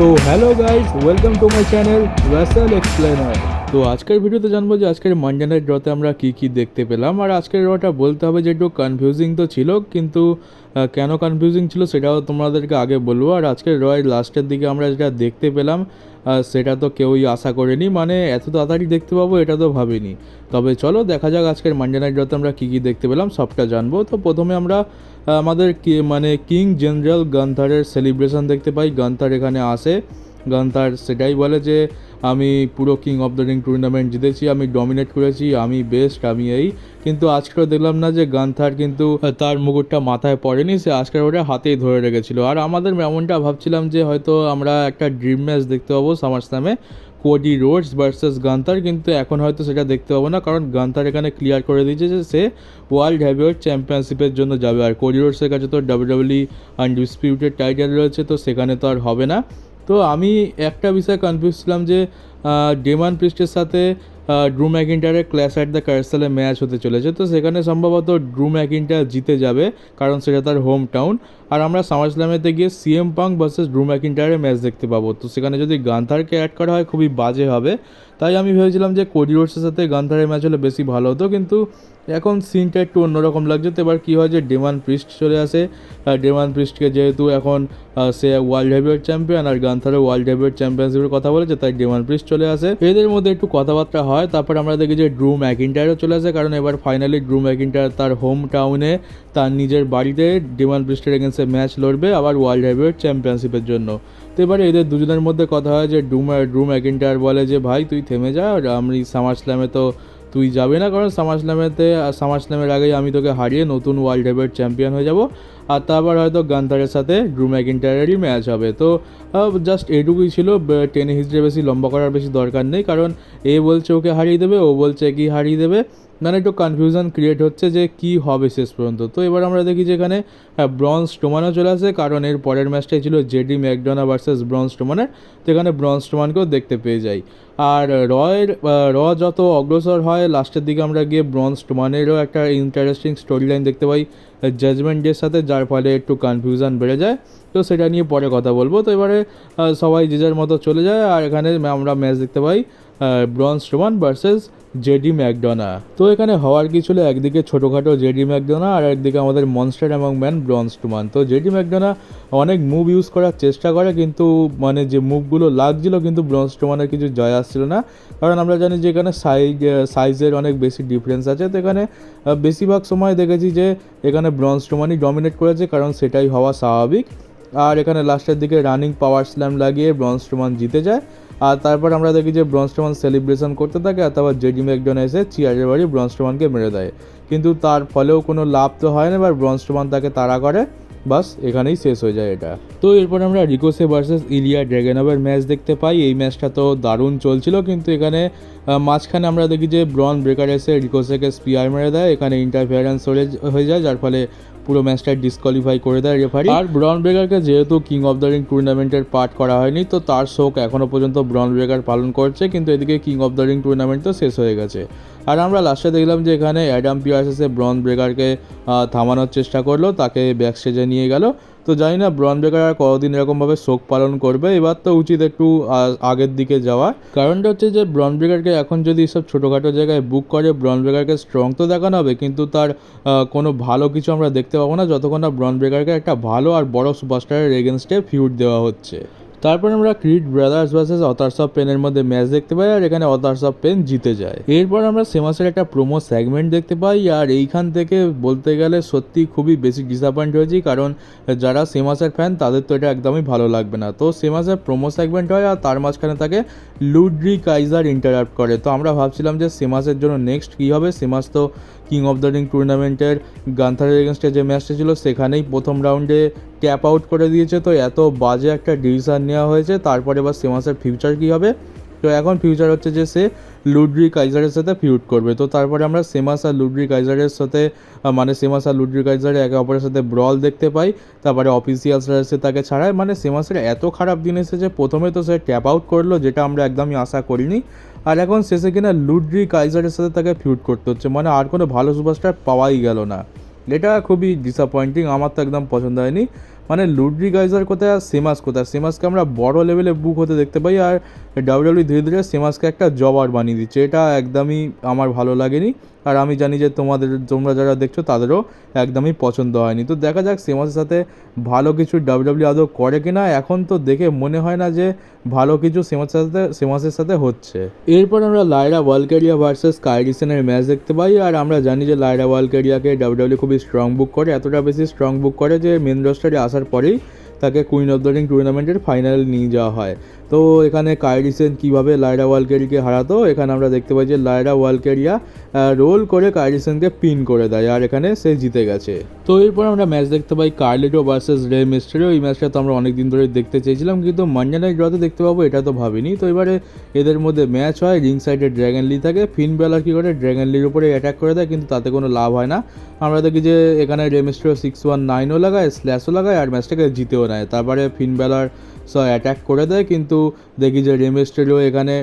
তো hello guys, welcome to my channel Russell explainer. তো আজকের ভিডিওতে জানবো যে আজকের মানডে নাইট ড্রতে আমরা কি দেখতে পেলাম। আর আজকের ড্রটা বলতে হবে যে একটু কনফিউজিং তো ছিল, কিন্তু কেন কনফিউজিং ছিল সেটাও তোমাদেরকে আগে বলবো। আর আজকের ড্রয়ের লাস্টের দিকে আমরা যেটা দেখতে পেলাম সেটা তো কেউই আশা করেনি, মানে এত তাড়াতাড়ি দেখতে পাবো এটা তো ভাবিনি। তবে চলো দেখা যাক আজকের মানডে নাইট ড্রতে আমরা কি দেখতে পেলাম, সবটা জানবো। তো প্রথমে আমরা আমাদের মানে কিং জেনারেল গান্থারের সেলিব্রেশন দেখতে পাই। গান্থার এখানে আসে, গান্থার সেটাই বলে যে আমি পুরো king of the ring tournament জিতেছি, আমি ডমিনেট করেছি, আমি বেস্ট, আমি এই। কিন্তু আজকেও দেখলাম না যে গান্থার কিন্তু তার মুকুটটা মাথায় পড়েনি, সে আজকের ওটা হাতেই ধরে রেখেছিল। আর আমাদের এমনটা ভাবছিলাম যে হয়তো আমরা একটা ড্রিম ম্যাচ দেখতে পাবো সামারস্ল্যামে, কোডি রোডস ভার্সেস গান্থার, কিন্তু এখন হয়তো সেটা দেখতে পাবো না, কারণ গান্থার এখানে ক্লিয়ার করে দিয়েছে যে সে ওয়ার্ল্ড হেভিওয়েট চ্যাম্পিয়নশিপের জন্য যাবে। আর কোডি রোডসের কাছে তো ডাব্লিউডাব্লিউই আনডিসপিউটেড টাইটেল রয়েছে, তো সেখানে তো আর হবে না। তো আমি একটা বিষয়ে কনফিউজ ছিলাম যে ডেমান প্রিস্টের সাথে ড্রু ম্যাকিন্টায়ারের ক্ল্যাশ অ্যাট দ্য ক্যাসেলে ম্যাচ হতে চলেছে, তো সেখানে সম্ভবত ড্রু ম্যাকিন্টায়ার জিতে যাবে, কারণ সেটা তার হোম টাউন। আর আমরা সামারস্ল্যামেতে গিয়ে সিএম পাঙ্ক ভার্সেস ড্রু ম্যাকিন্টায়ারের ম্যাচ দেখতে পাবো, তো সেখানে যদি গান্থারকে অ্যাড করা হয় খুবই বাজে হবে। তাই আমি ভেবেছিলাম যে কোডি রোডসের সাথে গান্থারের ম্যাচ হলে বেশি ভালো হতো, কিন্তু এখন সিনটা একটু অন্যরকম লাগছে। তো এবার কী হয় যে ডেমান প্রিস্ট চলে আসে। ডেমান প্রিস্টকে যেহেতু এখন সে ওয়ার্ল্ড হেভিওয়েট চ্যাম্পিয়ন আর গান্থারও ওয়ার্ল্ড হেভিওয়েট চ্যাম্পিয়নশিপের কথা বলেছে, তাই ডেমান প্রিস্ট চলে আসে। এদের মধ্যে একটু কথাবার্তা হয়, তারপর আমরা দেখি যে ড্রু ম্যাকিন্টায়ারও চলে আসে, কারণ এবার ফাইনালি ড্রু ম্যাকিন্টায়ার তার হোম টাউনে তার নিজের বাড়িতে ডেমান প্রিস্টের এগেন্সে ম্যাচ লড়বে আবার ওয়ার্ল্ড হেভিওয়েট চ্যাম্পিয়নশিপের জন্য। তো এবারে এদের দুজনের মধ্যে কথা হয় যে ড্রু ম্যাকিন্টায়ার বলে যে ভাই তুই থেমে যা, আমি সামারস্ল্যামে তো তুই যাবে না, কারণ সামারস্ল্যামের আগেই আমি তোকে হারিয়ে নতুন ওয়ার্ল্ড হেভিওয়েট চ্যাম্পিয়ন হয়ে যাব, আর তারপর হয়তো গান্থারের সাথে ড্রু ম্যাকিন্টায়ারেরই ম্যাচ হবে। তো জাস্ট এইটুকুই ছিল, টেনে হিস্ট্রি বেশি লম্বা করার বেশি দরকার নেই, কারণ এ বলছে ওকে হারিয়ে দেবে, ও বলছে কি হারিয়ে দেবে, মানে একটু কনফিউশন ক্রিয়েট হচ্ছে যে কি হবে শেষ পর্যন্ত। তো এবার আমরা দেখি যে এখানে ব্রন স্ট্রোমানও চলে আসে, কারণ এর পরের ম্যাচটাই ছিল জেডি ম্যাকডোনা ভার্সেস ব্রন স্ট্রোমানের, তো এখানে ব্রন স্ট্রোমানকেও দেখতে পেয়ে যাই। আর র যত অগ্রসর হয় লাস্টের দিকে আমরা গিয়ে ব্রন স্ট্রোমানেরও একটা ইন্টারেস্টিং স্টোরি লাইন দেখতে পাই জাজমেন্ট ডের সাথে, যার ফলে একটু কনফিউশন বেড়ে যায়। তো সেটা নিয়ে পরে কথা বলবো। তো এবারে সবাই যে যার মতো চলে যায়, আর এখানে আমরা ম্যাচ দেখতে পাই ব্রন স্ট্রোমান ভার্সেস জেডি ম্যাকডোনা। তো এখানে হওয়ার কি ছিল, একদিকে ছোটোখাটো জেডি ম্যাকডোনা আর একদিকে আমাদের মনস্টার অ্যামং ম্যান ব্রন স্ট্রোমান। তো জেডি ম্যাকডোনা অনেক মুভ ইউজ করার চেষ্টা করে, কিন্তু মানে যে মুভগুলো লাগছিল কিন্তু ব্রন স্ট্রোমানের কিছু জয় আসছিল না, কারণ আমরা জানি যে এখানে সাইজের অনেক বেশি ডিফারেন্স আছে। তো এখানে বেশিরভাগ সময় দেখেছি যে এখানে ব্রন স্ট্রোমানই ডমিনেট করেছে, কারণ সেটাই হওয়া স্বাভাবিক। আর এখানে লাস্টের দিকে রানিং পাওয়ার স্ল্যাম লাগিয়ে ব্রন স্ট্রোমান জিতে যায়। আর তারপর আমরা দেখি যে ব্রন স্ট্রোমান সেলিব্রেশন করতে থাকে, আর তারপর জেডি ম্যাকডোনা এসে চিয়ারের বাড়ি ব্রন স্ট্রোমানকে মেরে দেয়, কিন্তু তার ফলেও কোনো লাভ তো হয় না। এবার ব্রন স্ট্রোমান তাকে তাড়া করে, বাস এখানেই শেষ হয়ে যায় এটা। তো এরপর আমরা রিকোসে ভার্সেস ইলিয়া ড্রাগুনভের ম্যাচ দেখতে পাই। এই ম্যাচটা তো দারুণ চলছিল, কিন্তু এখানে মাঝখানে আমরা দেখি যে ব্রন ব্রেকার এসে রিকোসেকে স্পিয়ার মেরে দেয়, এখানে ইন্টারফিয়ারেন্স হয়ে যায়, যার ফলে পুরো ম্যাচটা ডিসকোয়ালিফাই করে দেয় রেফারি। আর ব্রন ব্রেকারকে যেহেতু কিং অফ দ্য রিং টুর্নামেন্টের পার্ট করা হয়নি, তো তার শোক এখনও পর্যন্ত ব্রন ব্রেকার পালন করছে, কিন্তু এদিকে king of the ring tournament তো শেষ হয়ে গেছে। আর আমরা লাস্টে দেখলাম যে এখানে অ্যাডাম পিয়ার্স এসে ব্রন ব্রেকারকে থামানোর চেষ্টা করলো, তাকে ব্যাক স্টেজে নিয়ে গেল। তো জানি না ব্রন ব্রেকার আর কতদিন এরকমভাবে শোক পালন করবে, এবার তো উচিত একটু আগের দিকে যাওয়া। কারণটা হচ্ছে যে ব্রন ব্রেকারকে এখন যদি সব ছোটোখাটো জায়গায় বুক করে, ব্রন ব্রেকারকে স্ট্রং তো দেখানো হবে, কিন্তু তার কোনো ভালো কিছু আমরা দেখতে পাবো না যতক্ষণ না ব্রন ব্রেকারকে একটা ভালো আর বড় সুপারস্টারের এগেনস্টে ফিউড দেওয়া হচ্ছে। তারপর আমরা Creed Brothers versus Authors of পেনের মধ্যে ম্যাচ দেখতে পাই, আর এখানে অথার্স অফ পেন জিতে যায়। এরপর আমরা সেমাসের একটা প্রোমো সেগমেন্ট দেখতে পাই, আর এইখান থেকে বলতে গেলে সত্যি খুবই বেশি ডিসঅ্যাপয়েন্ট হয়েছি, কারণ যারা সেমাসের ফ্যান তাদের তো এটা একদমই ভালো লাগবে না। তো সেমাসের প্রোমো সেগমেন্ট হয়, আর তার মাঝখানে তাকে লুডরি কাইজার ইন্টারাপ্ট করে। তো আমরা ভাবছিলাম যে সেমাসের জন্য নেক্সট কী হবে। সেমাস তো কিং অফ দ্য রিং টুর্নামেন্টের গান্থারের এগেনস্টে যে ম্যাচটা ছিল সেখানেই প্রথম রাউন্ডে ট্যাপ আউট করে দিয়েছে, তো এত বাজে একটা ডিসিশন নেওয়া হয়েছে। তারপরে এবার সেমাসের ফিউচার কী হবে, তো এখন ফিউচার হচ্ছে যে সে লুডরি কাইজারের সাথে ফিউড করবে। তো তারপরে আমরা সেমাস আর লুডরি কাইজারের সাথে মানে সেমাস আর লুডরি কাইজারের একে অপরের সাথে ব্রল দেখতে পাই, তারপরে অফিসিয়ালসরা এসে তাকে ছাড়ায়। মানে সেমাসের এত খারাপ দিন এসেছে, প্রথমে তো সে ট্যাপ আউট করলো, যেটা আমরা একদমই আশা করিনি, আর এখন শেষে কিনা লুডরি কাইজারের সাথে তাকে ফিউড করতে হচ্ছে, মানে আর কোনো ভালো সুপারস্টার পাওয়াই গেল না। এটা খুবই ডিসঅ্যাপয়েন্টিং, আমার তো একদম পছন্দ হয়নি। মানে লুডরি গাইজার কোথায় আর সেমাস কোথায়, সেমাসকে আমরা বড় লেভেলে বুক হতে দেখতে পাই, আর ডাব্লিউডাব্লিউ ধীরে ধীরে সেমাসকে একটা জবার বানিয়ে দিচ্ছে। এটা একদমই আমার ভালো লাগেনি, আর আমি জানি যে তোমরা যারা দেখছো তাদেরও একদমই পছন্দ হয়নি। তো দেখা যাক সেমাসের সাথে ভালো কিছু ডাব্লিউডাব্লিউ আদৌ করে কিনা। এখন তো দেখে মনে হয় না যে ভালো কিছু সেমাসের সাথে হচ্ছে। এরপর আমরা লাইরা ওয়ালকেরিয়া ভার্সেস কাইরিসেনের ম্যাচ দেখতে পাই, আর আমরা জানি যে লাইরা ওয়ালকেরিয়াকে ডাব্লিউডাব্লিউ খুবই স্ট্রং বুক করে, এতটা বেশি স্ট্রং বুক করে যে মেন রোস্টারে আসার পরেই তাকে কুইন অফ দ্য রিং টুর্নামেন্টের ফাইনালে নিয়ে যাওয়া হয়। তো এখানে কাইরিসেন কীভাবে লাইরা ওয়ালকেরিকে হারাতো, এখানে আমরা দেখতে পাই যে লাইরা ওয়ালকেরিয়া রোল করে কাইরিসেনকে পিন করে দেয়, আর এখানে সে জিতে গেছে। তো এরপর আমরা ম্যাচ দেখতে পাই কার্লিটো ভার্সেস রে মিস্টেরিও। এই ম্যাচটা তো আমরা অনেক দিন ধরে দেখতে চেয়েছিলাম, কিন্তু মানডে নাইট ড্রতে দেখতে পাবো এটা তো ভাবিনি। তো এবারে এদের মধ্যে ম্যাচ হয়, রিং সাইডে ড্র্যাগন লি থাকে, ফিন বেলার কী করে ড্র্যাগন লির উপরে অ্যাটাক করে দেয়, কিন্তু তাতে কোনো লাভ হয় না। আমরা দেখি যে এখানে রে মিস্টেরিও 619ও লাগায়, স্ল্যাশও লাগায়, আর ম্যাচটাকে জিতেও নেয়। তারপরে ফিন বেলার অ্যাটাক করে দেয়, কিন্তু দেখি যে রে মিস্টেরিও এখানে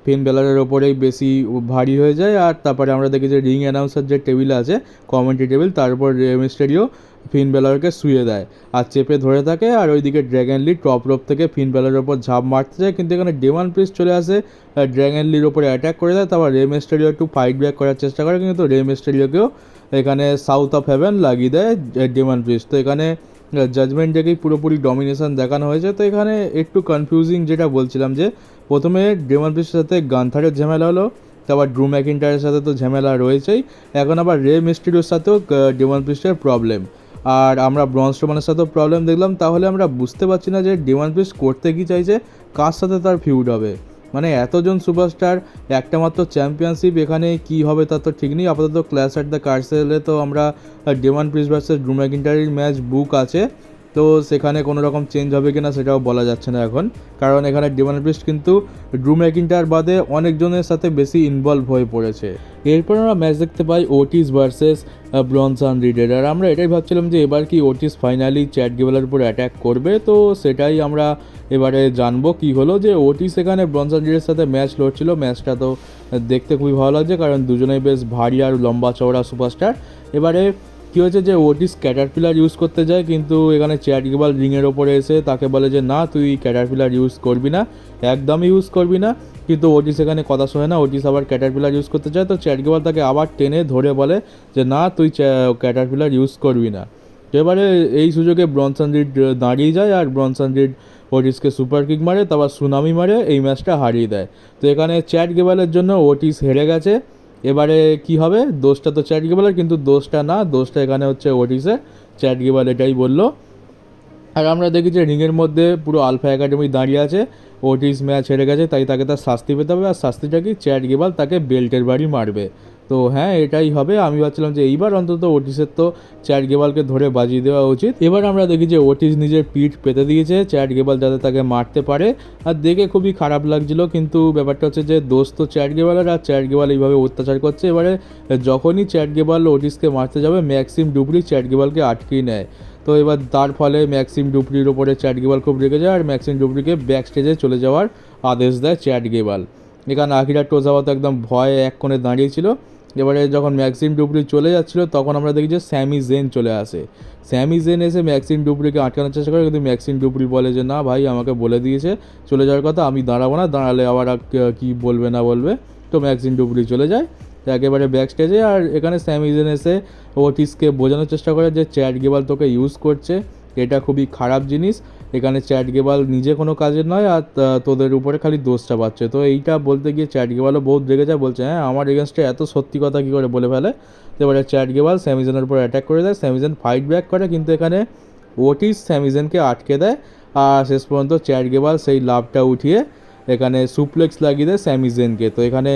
ফিন বেলারের ওপরেই বেশি ভারী হয়ে যায়। আর তারপরে আমরা দেখি যে রিং অ্যানাউন্সার যে টেবিল আছে, কমেন্ট্রি টেবিল, তার উপর রে মিস্টেরিও ফিন বেলারকে শুয়ে দেয় আর চেপে ধরে থাকে, আর ওইদিকে ড্র্যাগন লি টপ রোপ থেকে ফিন বেলারের ওপর ঝাঁপ মারতে যায়, কিন্তু এখানে ডেমান প্রিস্ট চলে আসে, ড্র্যাগন লির ওপরে অ্যাটাক করে দেয়। তারপর রে মিস্টেরিও একটু ফাইট ব্যাক করার চেষ্টা করে, কিন্তু রে মিস্টেরিওকেও এখানে সাউথ অফ হেভেন লাগিয়ে দেয় ডেমান প্রিস্ট। তো এখানে জাজমেন্ট ডেকেই পুরোপুরি ডমিনেশন দেখানো হয়েছে। তো এখানে একটু কনফিউজিং যেটা বলছিলাম, যে প্রথমে ডেমান প্রিস্টের সাথে গান্থারের ঝামেলা হলো, তারপর ড্রু ম্যাকিন্টায়ারের সাথে তো ঝামেলা রয়েছেই, এখন আবার রে মিস্টেরিওর সাথেও ডেমান প্রিস্টের প্রবলেম, আর আমরা ব্রন স্ট্রোম্যানের সাথেও প্রবলেম দেখলাম। তাহলে আমরা বুঝতে পারছি না যে ডেমান প্রিস্ট করতে কী চাইছে, কার সাথে তার ফিউড হবে। মানে এতজন সুপারস্টার, একটা মাত্র চ্যাম্পিয়নশিপ, এখানে কি হবে তার তো ঠিক নেই। আপাতত ক্ল্যাশ অ্যাট দ্য কার্সেলে তো আমরা ডেমান প্রিস্ট ভার্সেস ড্রু ম্যাকিন্টায়ারের ম্যাচ বুক আছে, তো সেখানে কোনো রকম চেঞ্জ হবে কিনা সেটাও বলা যাচ্ছে না এখন, কারণ এখানে ডেমান প্রিস্ট কিন্তু ড্রু ম্যাকিন্টায়ার বাদে অনেকজনের সাথে বেশি ইনভলভ হয়ে পড়েছে। এরপর আমরা ম্যাচ দেখতে পাই ওটিস ভার্সেস ব্রনসন রিডের, আর আমরা এটাই ভাবছিলাম যে এবার কি ওটিস ফাইনালি চ্যাট গেবেলের উপর অ্যাট্যাক করবে। তো সেটাই আমরা এবারে জানবো কি হলো, যে ওটিস এখানে ব্রনসন রিডের সাথে ম্যাচ লড়ছিল। ম্যাচটা তো দেখতে খুবই ভালো লাগছে, কারণ দুজনেই বেশ ভারী আর লম্বা চওড়া সুপারস্টার। এবারে কী হয়েছে যে ওটিস ক্যাটারপিলার ইউজ করতে যায়, কিন্তু এখানে চ্যাট গেবেল রিংয়ের ওপরে এসে তাকে বলে যে না, তুই ক্যাটারপিলার ইউজ করবি না, একদমই ইউজ করবি না। কিন্তু ওটিস এখানে কথা শোনে না, ওটিস আবার ক্যাটারপিলার ইউজ করতে চায়। তো চ্যাট গেবেল তাকে আবার টেনে ধরে বলে যে না, তুই ক্যাটারপিলার ইউজ করবি না। তো এবারে এই সুযোগে ব্রনসন রিড দাঁড়িয়ে যায়, আর ব্রনসন রিড ওটিসকে সুপার কিক মারে, তারপর সুনামি মারে এই ম্যাচটা হারিয়ে দেয়। তো এখানে চ্যাট গেবেলের জন্য ওটিস হেরে গেছে। এবারে কি হবে, দোষটা তো চ্যাট গেবেলের, কিন্তু দোষটা না, দোষটা এখানে হচ্ছে ওটিসের। চ্যাট গেবেল এটাই বললো। আর আমরা দেখি যে রিংয়ের মধ্যে পুরো আলফা একাডেমি দাঁড়িয়ে আছে, ওটিস ম্যাচ হেরে গেছে, তাই তাকে তার শাস্তি পেতে হবে, আর শাস্তিটা কি, চ্যাট গেবেল তাকে বেল্টের বাড়ি মারবে। তো হ্যাঁ, এটাই হবে। আমি ভাবছিলাম যে এইবার অন্তত ওটিসের তো চ্যাট গেবেলকে ধরে বাজিয়ে দেওয়া উচিত। এবার আমরা দেখি যে ওটিস নিজের পিঠ পেতে দিয়েছে চ্যাট গেবেল যাতে তাকে মারতে পারে, আর দেখে খুবই খারাপ লাগছিল। কিন্তু ব্যাপারটা হচ্ছে যে দোষ তো চ্যাট গেবেলের, আর চ্যাট গেবেল এইভাবে অত্যাচার করছে। এবারে যখনই চ্যাট গেবেল ওটিসকে মারতে যাবে, ম্যাক্সিম ডুপ্রি চ্যাট গেবেলকে আটকিয়ে নেয়। তো এবার তার ফলে ম্যাক্সিম ডুপ্রির ওপরে চ্যাট গেবেল খুব রেগে যায়, আর ম্যাক্সিম ডুপ্রিকে ব্যাক স্টেজে চলে যাওয়ার আদেশ দেয় চ্যাট গেবেল। এখানে আকিরা টোজাওয়া তো একদম ভয়ে এক কোণে দাঁড়িয়েছিল। এবারে যখন ম্যাক্সিম ডুপ্রি চলে যাচ্ছিলো, তখন আমরা দেখি যে স্যামি জেন চলে আসে। স্যামি জেন এসে ম্যাক্সিম ডুপ্রিকে আটকানোর চেষ্টা করে, কিন্তু ম্যাক্সিম ডুপ্রি বলে যে না ভাই, আমাকে বলে দিয়েছে চলে যাওয়ার কথা, আমি দাঁড়াবো না, দাঁড়ালে আবার কী বলবে না বলবে। তো ম্যাক্সিম ডুপ্রি চলে যায় একেবারে ব্যাক স্টেজে, আর এখানে স্যামি জেন এসে ওটিসকে বোঝানোর চেষ্টা করে যে চ্যাট গেবেল তোকে ইউজ করছে, এটা খুবই খারাপ জিনিস। এখানে চ্যাট গেবেল নিজে কোনো কাজের নয়, আর তোদের উপরে খালি দোষটা পাচ্ছে। তো এইটা বলতে গিয়ে চ্যাট গেবেলও বহুত রেগে যায়, বলছে হ্যাঁ, আমার এগেনস্টে এত সত্যি কথা কী করে বলে ফেলে। তো এবারে চ্যাট গেবেল স্যামিজেনের উপর অ্যাটাক করে দেয়, স্যামিজেন ফাইট ব্যাক করে, কিন্তু এখানে ওটিস স্যামিজেনকে আটকে দেয়, আর শেষ পর্যন্ত চ্যাট গেবেল সেই লাভটা উঠিয়ে এখানে সুপ্লেক্স লাগিয়ে দেয় স্যামিজেনকে। তো এখানে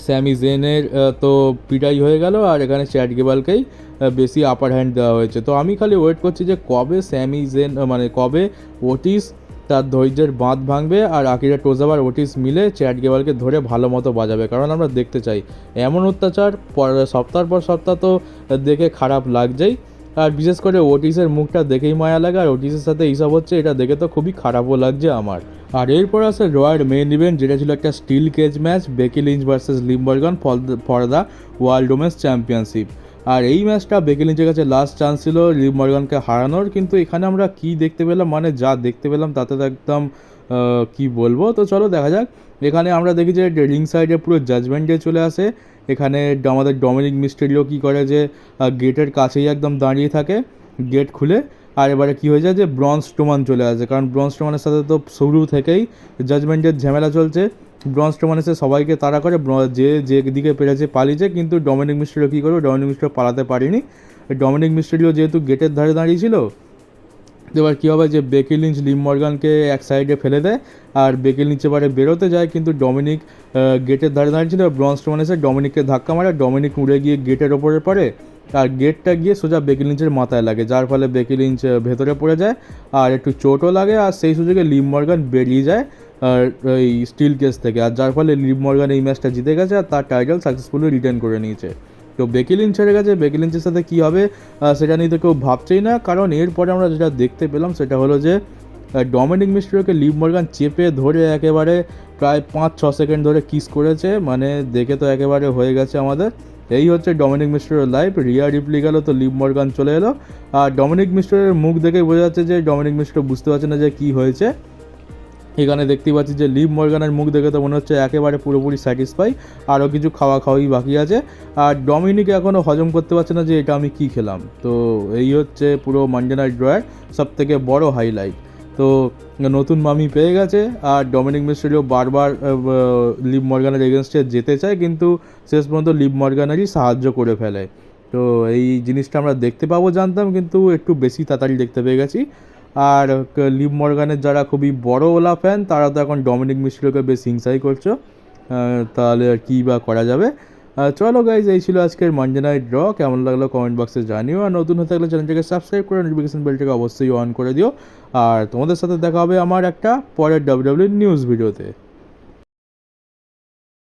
স্যামি জেনের তো পিটাই হয়ে গেল, আর এখানে চ্যাট গেবেলকেই বেশি আপার হ্যান্ড দেওয়া হয়েছে। তো আমি খালি ওয়েট করছি যে কবে স্যামি জেন মানে কবে ওটিস তার ধৈর্যের বাঁধ ভাঙবে, আর আকিরা টোজাওয়া আর ওটিস মিলে চ্যাট গেবেলকে ধরে ভালো মতো বাজাবে, কারণ আমরা দেখতে চাই এমন অত্যাচার সপ্তাহের পর সপ্তাহ তো দেখে খারাপ লাগছেই। আর বিশেষ করে ওটিসের মুখটা দেখেই মায়া লাগে, আর ওটিসের সাথে এইসব হচ্ছে, এটা দেখে তো খুবই খারাপও লাগছে আমার। আর এরপর আসে রয়্যাল মেইন ইভেন্ট, যেটা ছিল একটা steel cage match, Becky Lynch versus Liv Morgan for the world women's championship. আর এই ম্যাচটা বেকি লিঞ্চের কাছে লাস্ট চান্স ছিল লিভ মর্গানকে হারানোর, কিন্তু এখানে আমরা কি দেখতে পেলাম, মানে যা দেখতে পেলাম তাতে তো একদম কি বলবো। তো চলো দেখা যাক। এখানে আমরা দেখি যে রিং সাইডে পুরো জাজমেন্ট ডে চলে আসে। এখানে আমাদের ডমিনিক মিস্টেরিও কী করে যে গেটের কাছেই একদম দাঁড়িয়ে থাকে, গেট খুলে। আর এবারে কী হয়ে যায় যে ব্রন স্ট্রোমান চলে আসে, কারণ ব্রন স্ট্রোমানের সাথে তো শুরু থেকেই জাজমেন্টের ঝামেলা চলছে। ব্রন স্ট্রোমান এসে সবাইকে তাড়া করে, যে দিকে পেরেছে পালিয়েছে, কিন্তু ডমিনিক মিস্টেরিও কী করবে, ডমিনিক মিস্টেরিও পালাতে পারেনি। ডমিনিক মিস্টেরিও যেহেতু গেটের ধারে দাঁড়িয়েছিল, এবার কী হবে যে বেকি লিঞ্চ লিভ মর্গানকে এক সাইডে ফেলে দেয়, আর বেকি লিঞ্চ এবারে বেরোতে যায়, কিন্তু ডমিনিক গেটের ধারে দাঁড়িয়েছিল। ব্রন স্ট্রোমান এসে ডমিনিককে ধাক্কা মারে, ডমিনিক উড়ে গিয়ে গেটের ওপরে পড়ে, আর গেটটা গিয়ে সোজা বেকি লিঞ্চের মাথায় লাগে, যার ফলে বেকি লিঞ্চ ভেতরে পড়ে যায় আর একটু চোটও লাগে। আর সেই সুযোগে লিভ মর্গান বেরিয়ে যায় আর এই স্টিল কেস থেকে, আর যার ফলে লিভ মর্গান এই ম্যাচটা জিতে গেছে আর তার টাইটেল সাকসেসফুলি রিটার্ন করে নিয়েছে। তো বেকি লিঞ্চ ছেড়ে গেছে, বেকি লিঞ্চের সাথে কী হবে সেটা নিয়ে তো কেউ ভাবছেই না, কারণ এরপরে আমরা যেটা দেখতে পেলাম সেটা হলো যে ডমিনিক মিস্টেরিওকে লিভ মর্গান চেপে ধরে একেবারে প্রায় 5-6 সেকেন্ড ধরে কিস করেছে, মানে দেখে তো একেবারে হয়ে গেছে আমাদের। এই হচ্ছে ডমিনিক মিস্টেরিওর লাইফ। রিয়া রিপ্লি গেল তো লিভ মর্গান চলে এলো, আর ডমিনিক মিস্টেরিওর মুখ দেখেই বোঝা যাচ্ছে যে ডমিনিক মিস্টেরিও বুঝতে পারছে না যে কী হয়েছে। এখানে দেখতে পাচ্ছি যে লিভ মর্গানের মুখ দেখে তো মনে হচ্ছে একেবারে পুরোপুরি স্যাটিসফাই, আরও কিছু খাওয়াই বাকি আছে। আর ডমিনিক এখনও হজম করতে পারছে না যে এটা আমি কী খেলাম। তো এই হচ্ছে পুরো মানডে নাইট ড্রয়ের সবথেকে বড় হাইলাইট। তো নতুন মামি পেয়ে গেছে, আর ডমিনিক মিস্টেরিও বারবার লিভ মর্গানের এগেনস্টে যেতে চায়, কিন্তু শেষ পর্যন্ত লিভ মর্গানেরই সাহায্য করে ফেলে। তো এই জিনিসটা আমরা দেখতে পাবো জানতাম, কিন্তু একটু বেশি তাড়াতাড়ি দেখতে পেয়ে গেছি। আর লিভ মর্গানের যারা খুবই বড় ওলা ফ্যান, তারা তো এখন ডমিনিক মিস্টেরিওকে বেশ হিংসাই করছো। তাহলে আর কী বা করা যাবে। চলো গাইজ, এই ছিল আজকের মানডে নাইট ড্র। কেমন লাগলো কমেন্ট বক্সে জানিও, আর নতুন হতে থাকলে চ্যানেলটাকে সাবস্ক্রাইব করে নোটিফিকেশন বেলটাকে অবশ্যই অন করে দিও। আর তোমাদের সাথে দেখা হবে আমার একটা পরের WWE নিউজ ভিডিওতে।